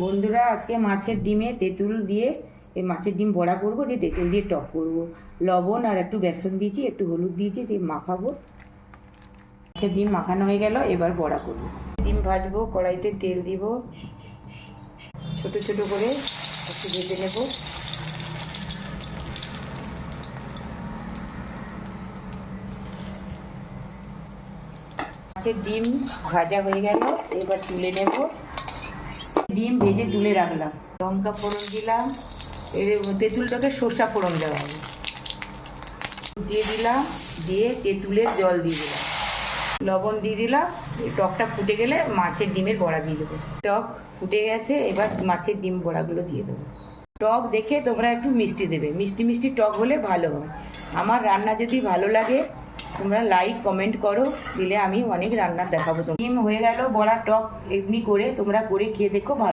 বন্ধুরা, আজকে মাছের ডিমে তেঁতুল দিয়ে এই মাছের ডিম বড়া করবো, দিয়ে তেঁতুল দিয়ে টক করবো। লবণ আর একটু বেসন দিয়েছি, একটু হলুদ দিয়েছি, দিয়ে মাখাবো। মাছের ডিম মাখানো হয়ে গেল, এবার বড়া করবো। ডিম ভাজবো, কড়াইতে তেল দিব, ছোট ছোট করে একটু ভেজে নেব। মাছের ডিম ভাজা হয়ে গেল, এবার তুলে নেব। ডিম ভেজে তুলে রাখলাম, লঙ্কা ফোড়ন দিলাম, এর তেঁতুলটাকে সর্ষা ফোড়ন দেওয়া হবে, দিয়ে দিলাম, দিয়ে তেঁতুলের জল দিয়ে দিলাম, লবণ দিয়ে দিলাম। টকটা ফুটে গেলে মাছের ডিমের বড়া দিয়ে দেবো। টক ফুটে গেছে, এবার মাছের ডিম বড়াগুলো দিয়ে দেবো। টক দেখে তোমরা একটু মিষ্টি দেবে, মিষ্টি মিষ্টি টক হলে ভালো হয়। আমার রান্না যদি ভালো লাগে তোমরা লাইক কমেন্ট করো, দিলে আমি অনেক রান্না দেখাবো। ডিম হয়ে গেল বড়া, টক এমনি করে তোমরা করে খেয়ে দেখো।